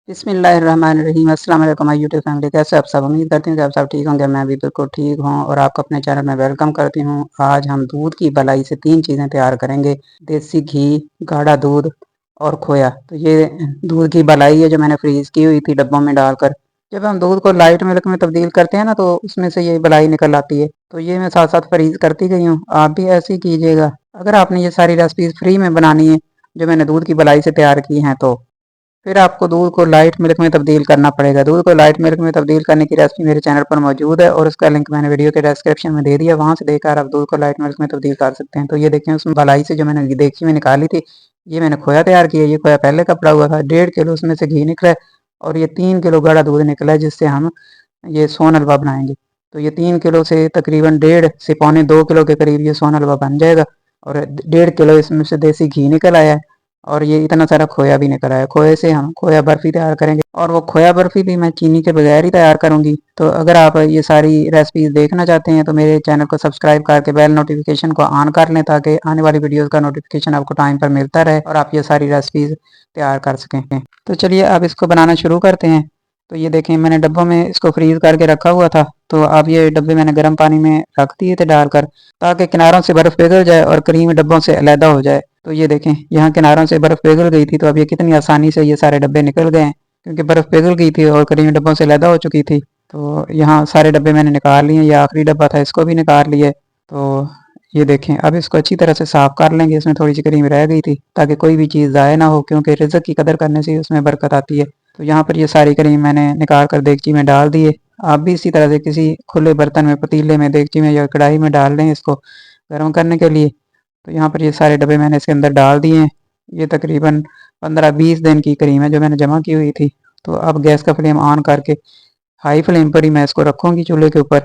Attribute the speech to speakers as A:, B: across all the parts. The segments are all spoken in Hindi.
A: बिस्मिल्लाहिर्रहमानिर्रहीम। अस्सलाम वालेकुम माय यूट्यूब फैमिली। कैसे आप सब? उम्मीद करती हूँ कि आप सब ठीक होंगे। मैं भी बिल्कुल ठीक हूँ और आपको अपने चैनल में वेलकम करती हूँ। आज हम दूध की बलाई से 3 चीज़ें तैयार करेंगे। देसी घी, गाढ़ा दूध और खोया। तो ये दूध की बलाई है जो मैंने फ्रीज़ की हुई थी डब्बों में डालकर। जब हम दूध को लाइट मिल्क में तब्दील करते हैं ना, तो उसमें से ये बलाई निकल आती है। तो ये मैं साथ साथ फ्रीज़ करती गई हूँ, आप भी ऐसे ही कीजिएगा। अगर आपने ये सारी रेसिपीज़ फ्री में बनानी है जो मैंने दूध की बलाई से तैयार की हैं, तो फिर आपको दूध को लाइट मिल्क में तब्दील करना पड़ेगा। दूध को लाइट मिल्क में तब्दील करने की रेसिपी मेरे चैनल पर मौजूद है और उसका लिंक मैंने वीडियो के डिस्क्रिप्शन में दे दिया। वहाँ से देखकर आप दूध को लाइट मिल्क में तब्दील कर सकते हैं। तो ये देखें, उसमें बलाई से जो मैंने देखी में निकाली थी, ये मैंने खोया तैयार किया। ये खोया पहले का पड़ा हुआ था। 1.5 किलो उसमें से घी निकला है और ये 3 किलो गाढ़ा दूध निकला है, जिससे हम ये सोन हलवा बनाएंगे। तो ये 3 किलो से तकरीबन 1.5 से 1.25 2 किलो के करीब ये सोन हलवा बन जाएगा। और 1.5 किलो इसमें से देसी घी निकल आया है और ये इतना सारा खोया भी निकल आया। खोए से हम खोया बर्फ़ी तैयार करेंगे और वो खोया बर्फ़ी भी मैं चीनी के बगैर ही तैयार करूँगी। तो अगर आप ये सारी रेसिपीज़ देखना चाहते हैं तो मेरे चैनल को सब्सक्राइब करके बेल नोटिफिकेशन को ऑन कर लें, ताकि आने वाली वीडियोज़ का नोटिफिकेशन आपको टाइम पर मिलता रहे और आप ये सारी रेसिपीज़ तैयार कर सकें। तो चलिए अब इसको बनाना शुरू करते हैं। तो ये देखें, मैंने डब्बों में इसको फ्रीज़ करके रखा हुआ था। तो अब ये डब्बे मैंने गर्म पानी में रख दिए थे डालकर, ताकि किनारों से बर्फ़ पिघल जाए और क्रीम डब्बों से अलहदा हो जाए। तो ये देखें, यहाँ किनारों से बर्फ़ पिघल गई थी। तो अब ये कितनी आसानी से ये सारे डब्बे निकल गए हैं, क्योंकि बर्फ़ पिघल गई थी और क्रीम डब्बों से अलहदा हो चुकी थी। तो यहाँ सारे डब्बे मैंने निकाल लिए। ये आखिरी डब्बा था, इसको भी निकाल लिए। तो ये देखें, अब इसको अच्छी तरह से साफ़ कर लेंगे। इसमें थोड़ी सी क्रीम रह गई थी, ताकि कोई भी चीज़ ज़ाया ना हो, क्योंकि रिज़्क़ की कदर करने से उसमें बरकत आती है। तो यहाँ पर ये सारी क्रीम मैंने निकाल कर देगची में डाल दिए। आप भी इसी तरह से किसी खुले बर्तन में, पतीले में, देगची में या कढ़ाई में डाल लें इसको गर्म करने के लिए। तो यहाँ पर ये सारे डब्बे मैंने इसके अंदर डाल दिए हैं। ये तकरीबन 15-20 दिन की क्रीम है जो मैंने जमा की हुई थी। तो अब गैस का फ्लेम ऑन करके हाई फ्लेम पर ही मैं इसको रखूँगी चूल्हे के ऊपर।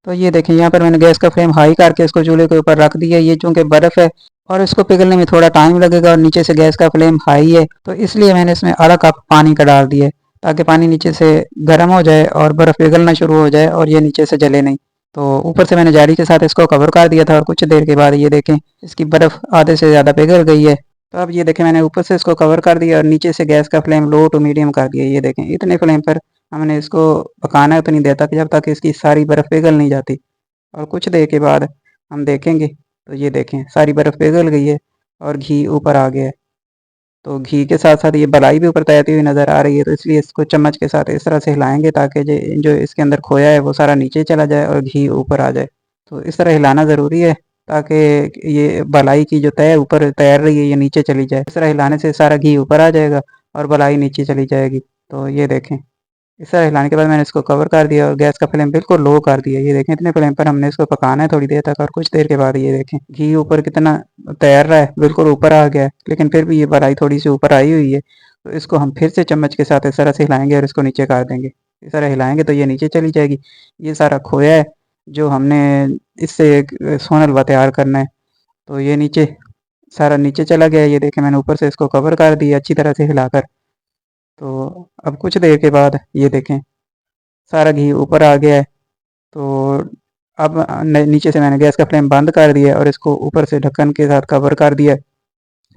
A: तो ये देखें, यहाँ पर मैंने गैस का फ्लेम हाई करके इसको चूल्हे के ऊपर रख दिया। ये चूँकि बर्फ़ है और इसको पिघलने में थोड़ा टाइम लगेगा और नीचे से गैस का फ्लेम हाई है, तो इसलिए मैंने इसमें आधा कप पानी का डाल दिया, ताकि पानी नीचे से गर्म हो जाए और बर्फ़ पिघलना शुरू हो जाए और ये नीचे से जले नहीं। तो ऊपर से मैंने जाली के साथ इसको कवर कर दिया था और कुछ देर के बाद ये देखें, इसकी बर्फ़ आधे से ज़्यादा पिघल गई है। तो अब ये देखें, मैंने ऊपर से इसको कवर कर दिया और नीचे से गैस का फ्लेम लो टू मीडियम कर दिया। ये देखें, इतने फ्लेम पर हमने इसको पकाना है उतनी देर तक, जब तक इसकी सारी बर्फ़ पिघल नहीं जाती। और कुछ देर के बाद हम देखेंगे, तो ये देखें सारी बर्फ़ पिघल गई है और घी ऊपर आ गया है। तो घी के साथ साथ ये बलाई भी ऊपर तैरती हुई नज़र आ रही है। तो इसलिए इसको चम्मच के साथ इस तरह से हिलाएंगे, ताकि जो इसके अंदर खोया है वो सारा नीचे चला जाए और घी ऊपर आ जाए। तो इस तरह हिलाना ज़रूरी है, ताकि ये बलाई की जो तय ऊपर तैर रही है ये नीचे चली जाए। इस तरह हिलाने से सारा घी ऊपर आ जाएगा और बलाई नीचे चली जाएगी। तो ये देखें, इस तरह हिलाने के बाद मैंने इसको कवर कर दिया और गैस का फ्लेम बिल्कुल लो कर दिया। ये देखें, इतने फ्लेम पर हमने इसको पकाना है थोड़ी देर तक। और कुछ देर के बाद ये देखें, घी ऊपर कितना तैर रहा है, बिल्कुल ऊपर आ गया है, लेकिन फिर भी ये बलाई थोड़ी सी ऊपर आई हुई है। तो इसको हम फिर से चम्मच के साथ इस तरह से हिलाएंगे और इसको नीचे कर देंगे। इस तरह हिलाएंगे तो ये नीचे चली जाएगी। ये सारा खोया है जो हमने इससे एक सोन हलवा तैयार करना है। तो ये नीचे सारा नीचे चला गया है। ये देखें, मैंने ऊपर से इसको कवर कर दिया अच्छी तरह से हिलाकर। तो अब कुछ देर के बाद ये देखें, सारा घी ऊपर आ गया है। तो अब नीचे से मैंने गैस का फ्लेम बंद कर दिया और इसको ऊपर से ढक्कन के साथ कवर कर दिया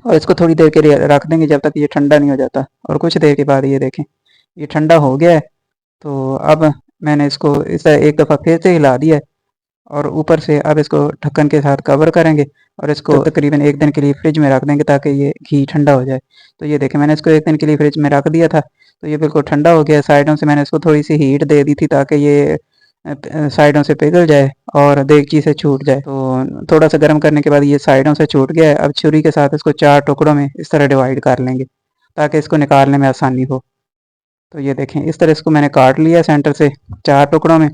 A: और इसको थोड़ी देर के लिए रख देंगे, जब तक ये ठंडा नहीं हो जाता। और कुछ देर के बाद ये देखें, ये ठंडा हो गया है। तो अब मैंने इसको इस तरह एक दफ़ा फिर से हिला दिया है और ऊपर से अब इसको ढक्कन के साथ कवर करेंगे और इसको तकरीबन 1 दिन के लिए फ्रिज में रख देंगे, ताकि ये घी ठंडा हो जाए। तो ये देखें, मैंने इसको 1 दिन के लिए फ्रिज में रख दिया था। तो ये बिल्कुल ठंडा हो गया। साइडों से मैंने इसको थोड़ी सी हीट दे दी थी, ताकि ये साइडों से पिघल जाए और देगची से छूट जाए। तो थोड़ा सा गर्म करने के बाद ये साइडों से छूट गया है। अब छुरी के साथ इसको 4 टुकड़ों में इस तरह डिवाइड कर लेंगे, ताकि इसको निकालने में आसानी हो। तो ये देखें, इस तरह इसको मैंने काट लिया सेंटर से 4 टुकड़ों में।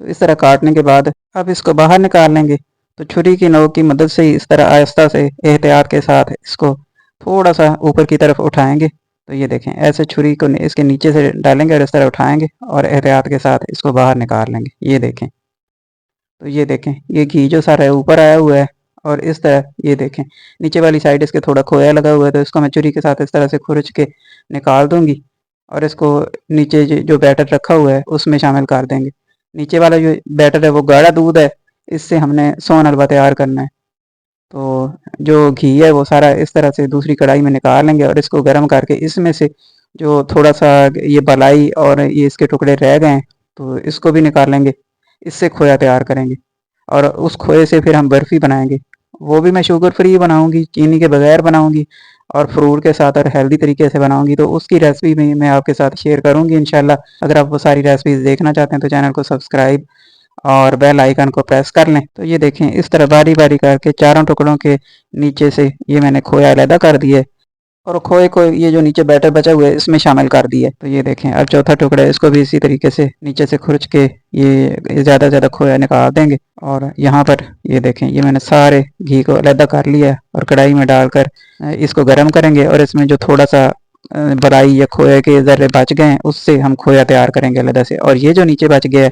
A: तो इस तरह काटने के बाद अब इसको बाहर निकाल लेंगे। तो छुरी की नोक की मदद से ही इस तरह आहिस्ता से एहतियात के साथ इसको थोड़ा सा ऊपर की तरफ उठाएंगे। तो ये देखें, ऐसे छुरी को इसके नीचे से डालेंगे और इस तरह उठाएंगे और एहतियात के साथ इसको बाहर निकाल लेंगे। ये देखें, तो ये देखें, ये घी जो सारा है ऊपर आया हुआ है। और इस तरह ये देखें, नीचे वाली साइड इसके थोड़ा खोया लगा हुआ है। तो इसको मैं छुरी के साथ इस तरह से खुरच के निकाल दूंगी और इसको नीचे जो बैटर रखा हुआ है उसमें शामिल कर देंगे। नीचे वाला जो बैटर है वो गाढ़ा दूध है, इससे हमने सोन हलवा तैयार करना है। तो जो घी है वो सारा इस तरह से दूसरी कढ़ाई में निकाल लेंगे और इसको गर्म करके इसमें से जो थोड़ा सा ये बलाई और ये इसके टुकड़े रह गए हैं तो इसको भी निकाल लेंगे। इससे खोया तैयार करेंगे और उस खोए से फिर हम बर्फ़ी बनाएंगे। वो भी मैं शुगर फ्री बनाऊंगी, चीनी के बगैर बनाऊंगी और फ्रूट के साथ और हेल्दी तरीके से बनाऊंगी। तो उसकी रेसिपी भी मैं आपके साथ शेयर करूंगी इंशाल्लाह। अगर आप वो सारी रेसिपीज़ देखना चाहते हैं तो चैनल को सब्सक्राइब और बेल आइकन को प्रेस कर लें। तो ये देखें, इस तरह बारी बारी करके चारों टुकड़ों के नीचे से ये मैंने खोया अलहदा कर दिया है और खोए को ये जो नीचे बैटर बचा हुआ है इसमें शामिल कर दिया है। तो ये देखें, अब चौथा टुकड़ा है, इसको भी इसी तरीके से नीचे से खुरच के ये ज़्यादा ज़्यादा खोया निकाल देंगे। और यहाँ पर ये देखें, ये मैंने सारे घी को अलहदा कर लिया है और कढ़ाई में डालकर इसको गर्म करेंगे और इसमें जो थोड़ा सा बराई या खोए के ज़र्रे बच गए हैं उससे हम खोया तैयार करेंगे अलहदा से। और ये जो नीचे बच गया है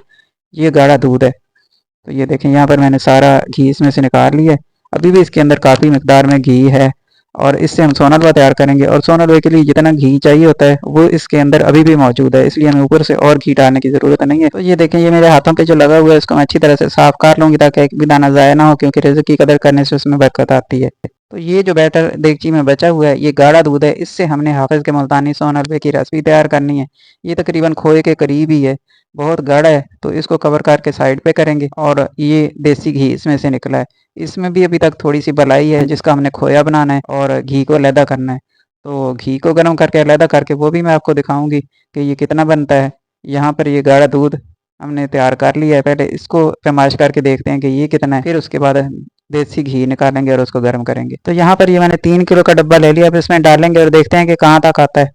A: ये गाढ़ा दूध है। तो ये देखें, यहाँ पर मैंने सारा घी इसमें से निकाल लिया है। अभी भी इसके अंदर काफ़ी मिकदार में घी है और इससे हम सोना हलवा तैयार करेंगे। और सोना हलवे के लिए जितना घी चाहिए होता है वो इसके अंदर अभी भी मौजूद है, इसलिए हमें ऊपर से और घी डालने की ज़रूरत नहीं है। तो ये देखें, ये मेरे हाथों पे जो लगा हुआ है इसको मैं अच्छी तरह से साफ कर लूँगी ताकि एक भी दाना ज़ाया ना हो, क्योंकि रिज़्क की कदर करने से उसमें बरकत आती है। तो ये जो बैटर देगची में बचा हुआ है ये गाढ़ा दूध है, इससे हमने हाफिज़ के मुल्तानी सोन हलवे की रेसिपी तैयार करनी है। ये तकरीबन खोए के करीब ही है, बहुत गाढ़ा है। तो इसको कवर करके साइड पे करेंगे और ये देसी घी इसमें से निकला है, इसमें भी अभी तक थोड़ी सी बलाई है जिसका हमने खोया बनाना है और घी को अलहदा करना है। तो घी को गर्म करके अलहदा करके वो भी मैं आपको दिखाऊंगी कि ये कितना बनता है। यहाँ पर ये गाढ़ा दूध हमने तैयार कर लिया है, पहले इसको पैमाइश करके देखते हैं कि ये कितना है, फिर उसके बाद देसी घी निकालेंगे और उसको गर्म करेंगे। तो यहाँ पर ये मैंने 3 किलो का डब्बा ले लिया, अब इसमें डालेंगे और देखते हैं कि कहाँ तक आता है।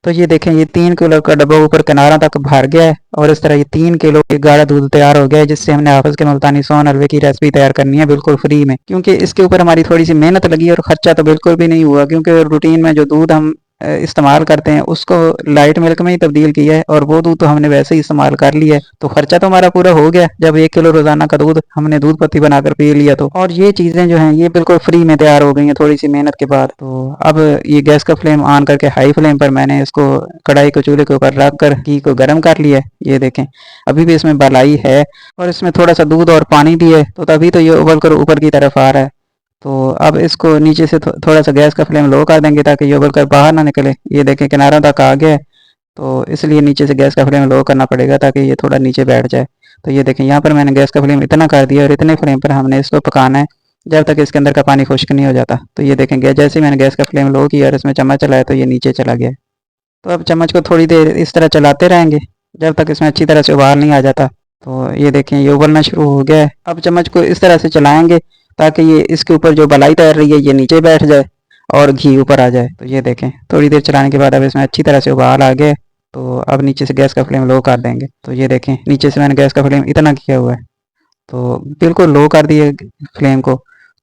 A: तो ये देखें, ये 3 किलो का डब्बा ऊपर किनारों तक भर गया है और इस तरह ये 3 किलो गाढ़ा दूध तैयार हो गया है, जिससे हमने हाफिज़ के मुल्तानी सोन हलवे की रेसिपी तैयार करनी है बिल्कुल फ्री में। क्योंकि इसके ऊपर हमारी थोड़ी सी मेहनत लगी और खर्चा तो बिल्कुल भी नहीं हुआ, क्योंकि रूटीन में जो दूध हम इस्तेमाल करते हैं उसको लाइट मिल्क में ही तब्दील किया है और वो दूध तो हमने वैसे ही इस्तेमाल कर लिया है। तो खर्चा तो हमारा पूरा हो गया जब 1 किलो रोजाना का दूध हमने दूध पत्ती बनाकर पी लिया। तो और ये चीज़ें जो हैं ये बिल्कुल फ्री में तैयार हो गई हैं थोड़ी सी मेहनत के बाद। तो अब ये गैस का फ्लेम ऑन करके हाई फ्लेम पर मैंने इसको कढ़ाई को चूल्हे के ऊपर रख कर घी को गर्म कर लिया है। ये देखें, अभी भी इसमें बलाई है और इसमें थोड़ा सा दूध और पानी भी है, तो तभी तो ये उबल कर ऊपर की तरफ आ रहा है। तो अब इसको नीचे से थोड़ा सा गैस का फ्लेम लो कर देंगे ताकि ये उबल कर बाहर ना निकले। ये देखें, किनारों तक आ गया है, तो इसलिए नीचे से गैस का फ्लेम लो करना पड़ेगा ताकि ये थोड़ा नीचे बैठ जाए। तो ये देखें, यहाँ पर मैंने गैस का फ्लेम इतना कर दिया और इतने फ्लेम पर हमने इसको पकाना है जब तक इसके अंदर का पानी खुश्क नहीं हो जाता। तो ये देखें, जैसे ही मैंने गैस का फ्लेम लो किया और इसमें चम्मच चलाया तो ये नीचे चला गया। तो अब चम्मच को थोड़ी देर इस तरह चलाते रहेंगे जब तक इसमें अच्छी तरह से उबाल नहीं आ जाता। तो ये देखें, ये उबलना शुरू हो गया है। अब चम्मच को इस तरह से चलाएंगे ताकि ये इसके ऊपर जो बलाई तैर रही है ये नीचे बैठ जाए और घी ऊपर आ जाए। तो ये देखें, थोड़ी देर चलाने के बाद अब इसमें अच्छी तरह से उबाल आ गया है। तो अब नीचे से गैस का फ्लेम लो कर देंगे। तो ये देखें, नीचे से मैंने गैस का फ्लेम इतना किया हुआ है, तो बिल्कुल लो कर दिए फ्लेम को।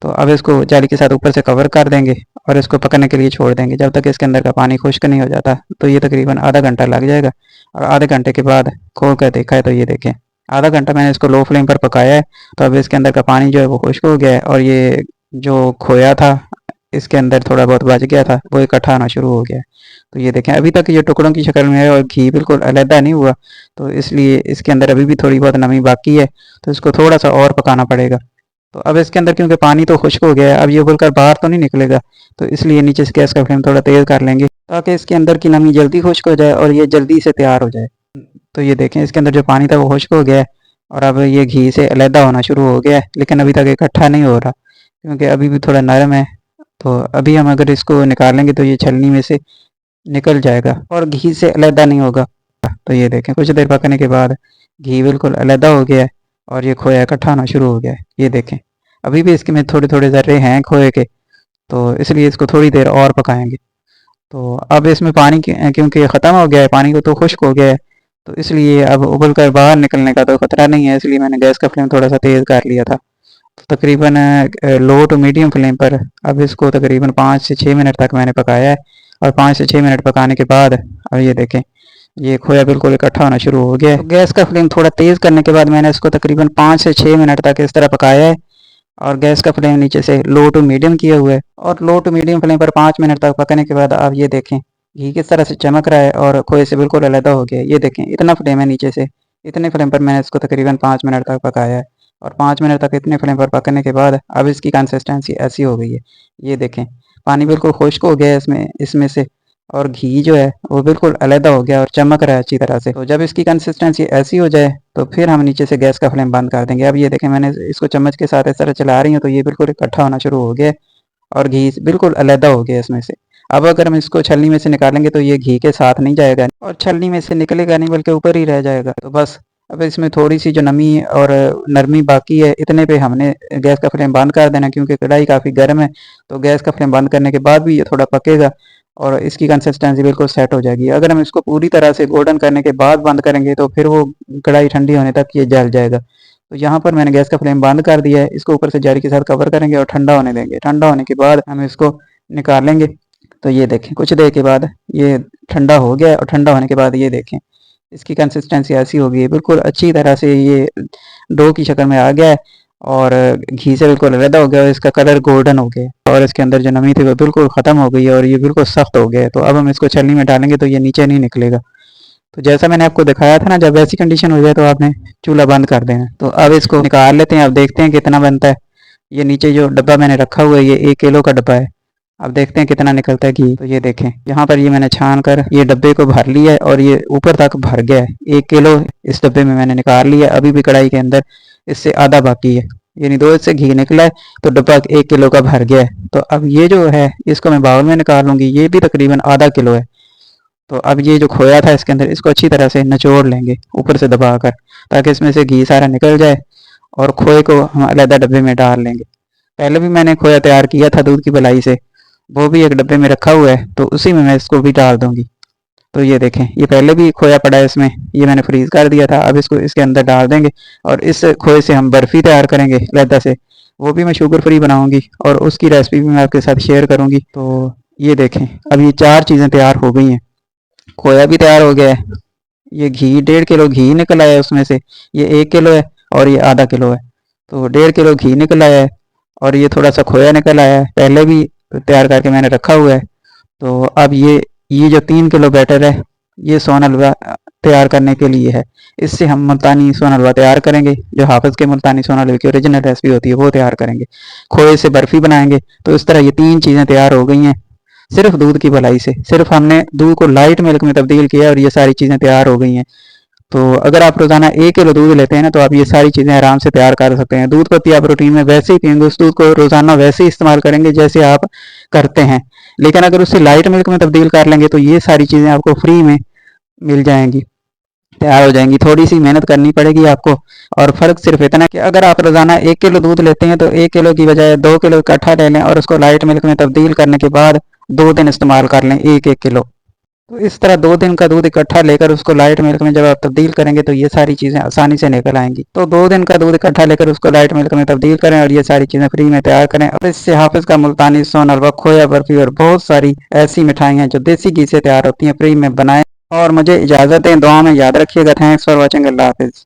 A: तो अब इसको जाली के साथ ऊपर से कवर कर देंगे और इसको पकने के लिए छोड़ देंगे जब तक इसके अंदर का पानी खुश्क नहीं हो जाता। तो ये तकरीबन आधा घंटा लग जाएगा और आधे घंटे के बाद खोल कर देखा है तो ये देखें, आधा घंटा मैंने इसको लो फ्लेम पर पकाया है। तो अब इसके अंदर का पानी जो है वो खुश्क हो गया है और ये जो खोया था इसके अंदर थोड़ा बहुत बच गया था वो इकट्ठा होना शुरू हो गया है। तो ये देखें, अभी तक ये टुकड़ों की शक्ल में है और घी बिल्कुल अलहदा नहीं हुआ, तो इसलिए इसके अंदर अभी भी थोड़ी बहुत नमी बाकी है। तो इसको थोड़ा सा और पकाना पड़ेगा। तो अब इसके अंदर क्योंकि पानी तो खुश्क हो गया है, अब ये उबल कर बाहर तो नहीं निकलेगा, तो इसलिए नीचे से गैस का फ्लेम थोड़ा तेज़ कर लेंगे ताकि इसके अंदर की नमी जल्दी खुश्क हो जाए और ये जल्दी से तैयार हो जाए। तो ये देखें, इसके अंदर जो पानी था वो खुश्क हो गया है और अब ये घी से अलहदा होना शुरू हो गया है, लेकिन अभी तक इकट्ठा नहीं हो रहा क्योंकि अभी भी थोड़ा नरम है। तो अभी हम अगर इसको निकालेंगे तो ये छलनी में से निकल जाएगा और घी से अलहदा नहीं होगा। तो ये देखें, कुछ देर पकने के बाद घी बिल्कुल अलहदा हो गया है और ये खोया इकट्ठा होना शुरू हो गया है। ये देखें, अभी भी इसके में थोड़े थोड़े ज़र्रे हैं खोए के, तो इसलिए इसको थोड़ी देर और पकाएंगे। तो अब इसमें पानी क्योंकि ख़त्म हो गया है, पानी को तो खुश्क हो गया है, तो इसलिए अब उबल कर बाहर निकलने का तो ख़तरा नहीं है, इसलिए मैंने गैस का फ्लेम थोड़ा सा तेज़ कर लिया था। तो तकरीबन लो टू मीडियम फ्लेम पर अब इसको तकरीबन 5 से 6 मिनट तक मैंने पकाया है और 5 से 6 मिनट पकाने के बाद अब ये देखें, ये खोया बिल्कुल इकट्ठा होना शुरू हो गया है। तो गैस का फ्लेम थोड़ा तेज़ करने के बाद मैंने इसको तकरीबन 5 से 6 मिनट तक इस तरह पकाया है और गैस का फ्लेम नीचे से लो टू मीडियम किया हुआ है और लो टू मीडियम फ्लेम पर 5 मिनट तक पकने के बाद आप ये देखें, घी किस तरह से चमक रहा है और खोए से बिल्कुल अलहदा हो गया है। ये देखें, इतना फ्लेम है नीचे से, इतने फ्लेम पर मैंने इसको तकरीबन 5 मिनट तक पकाया है और 5 मिनट तक इतने फ्लेम पर पकने के बाद अब इसकी कंसिस्टेंसी ऐसी हो गई है। ये देखें, पानी बिल्कुल खुश्क हो गया है इसमें इसमें से और घी जो है वो बिल्कुल अलहदा हो गया और चमक रहा है अच्छी तरह से। तो जब इसकी कंसिस्टेंसी ऐसी हो जाए तो फिर हम नीचे से गैस का फ्लेम बंद कर देंगे। अब ये देखें, मैंने इसको चम्मच के साथ इस तरह चला रही हूँ तो ये बिल्कुल इकट्ठा होना शुरू हो गया है और घी बिल्कुल अलहदा हो गया इसमें से। अब अगर हम इसको छलनी में से निकालेंगे तो ये घी के साथ नहीं जाएगा और छलनी में से निकलेगा नहीं बल्कि ऊपर ही रह जाएगा। तो बस अब इसमें थोड़ी सी जो नमी और नरमी बाकी है, इतने पे हमने गैस का फ्लेम बंद कर देना, क्योंकि कढ़ाई काफ़ी गर्म है। तो गैस का फ्लेम बंद करने के बाद भी ये थोड़ा पकेगा और इसकी कंसिस्टेंसी बिल्कुल सेट हो जाएगी। अगर हम इसको पूरी तरह से गोल्डन करने के बाद बंद करेंगे तो फिर वो कढ़ाई ठंडी होने तक ये जल जाएगा। तो यहाँ पर मैंने गैस का फ्लेम बंद कर दिया है। इसको ऊपर से जाली के साथ कवर करेंगे और ठंडा होने देंगे। ठंडा होने के बाद हम इसको निकालेंगे। तो ये देखें, कुछ देर के बाद ये ठंडा हो गया और ठंडा होने के बाद ये देखें इसकी कंसिस्टेंसी ऐसी हो गई है, बिल्कुल अच्छी तरह से ये डो की शक्ल में आ गया है और घी से बिल्कुल अलग हो गया और इसका कलर गोल्डन हो गया है और इसके अंदर जो नमी थी वो बिल्कुल ख़त्म हो गई है और ये बिल्कुल सख्त हो गया है। तो अब हम इसको छलनी में डालेंगे तो ये नीचे नहीं निकलेगा। तो जैसा मैंने आपको दिखाया था ना, जब ऐसी कंडीशन हो जाए तो आपने चूल्हा बंद कर देना। तो अब इसको निकाल लेते हैं। अब देखते हैं कितना बनता है। ये नीचे जो डब्बा मैंने रखा हुआ है ये 1 किलो का डब्बा है। अब देखते हैं कितना निकलता है घी। तो ये देखें, यहाँ पर ये मैंने छान कर ये डब्बे को भर लिया है और ये ऊपर तक भर गया है। 1 किलो इस डब्बे में मैंने निकाल लिया है। अभी भी कढ़ाई के अंदर इससे आधा बाकी है, यानी 2 से घी निकला है तो डब्बा 1 किलो का भर गया है। तो अब ये जो है इसको मैं बाउल में निकाल लूँगी। ये भी तकरीबन आधा किलो है। तो अब ये जो खोया था इसके अंदर, इसको अच्छी तरह से निचोड़ लेंगे ऊपर से दबा कर, ताकि इसमें से घी सारा निकल जाए और खोए को हम अलहदा डब्बे में डाल लेंगे। पहले भी मैंने खोया तैयार किया था दूध की बलाई से, वो भी एक डब्बे में रखा हुआ है, तो उसी में मैं इसको भी डाल दूंगी। तो ये देखें, ये पहले भी खोया पड़ा है इसमें, ये मैंने फ्रीज कर दिया था। अब इसको इसके अंदर डाल देंगे और इस खोए से हम बर्फ़ी तैयार करेंगे अलहदा से। वो भी मैं शुगर फ्री बनाऊंगी और उसकी रेसिपी भी मैं आपके साथ शेयर करूंगी। तो ये देखें, अब ये 4 चीज़ें तैयार हो गई हैं। खोया भी तैयार हो गया है, ये घी 1.5 किलो घी निकल आया है उसमें से, ये 1 किलो है और ये आधा किलो है। तो 1.5 किलो घी निकल आया है और ये थोड़ा सा खोया निकल आया है, पहले भी तैयार करके मैंने रखा हुआ है। तो अब ये जो 3 किलो बैटर है ये सोन हलवा तैयार करने के लिए है। इससे हम मुल्तानी सोन हलवा तैयार करेंगे, जो हाफिज़ के मुल्तानी सोन हलवे की ओरिजिनल रेसिपी होती है वो तैयार करेंगे। खोए से बर्फ़ी बनाएंगे। तो इस तरह ये 3 चीज़ें तैयार हो गई हैं सिर्फ दूध की भलाई से। सिर्फ हमने दूध को लाइट मिल्क में तब्दील किया और ये सारी चीज़ें तैयार हो गई हैं। तो अगर आप रोज़ाना 1 किलो दूध लेते हैं ना, तो आप ये सारी चीज़ें आराम से तैयार कर सकते हैं। दूध को भी आप रूटीन में वैसे ही पियेंगे, उस दूध को रोज़ाना वैसे ही इस्तेमाल करेंगे जैसे आप करते हैं। लेकिन अगर उसे लाइट मिल्क में तब्दील कर लेंगे तो ये सारी चीज़ें आपको फ्री में मिल जाएंगी, तैयार हो जाएंगी। थोड़ी सी मेहनत करनी पड़ेगी आपको और फ़र्क सिर्फ इतना कि अगर आप रोज़ाना 1 किलो दूध लेते हैं तो 1 किलो की बजाय 2 किलो इकट्ठा ले लें और उसको लाइट मिल्क में तब्दील करने के बाद 2 दिन इस्तेमाल कर लें 1-1 किलो। तो इस तरह 2 दिन का दूध इकट्ठा लेकर उसको लाइट मिल्क में जब आप तब्दील करेंगे तो ये सारी चीज़ें आसानी से निकल आएंगी। तो 2 दिन का दूध इकट्ठा लेकर उसको लाइट मिल्क में तब्दील करें और ये सारी चीज़ें फ्री में तैयार करें। और इससे हाफिज़ का मुल्तानी सोन हलवा, खोया बर्फ़ी और बहुत सारी ऐसी मिठाइयाँ जो देसी घी से तैयार होती हैं फ्री में बनाएं। और मुझे इजाज़त दें, दुआ में याद रखिएगा। Thanks for watching. अल्लाह हाफिज़।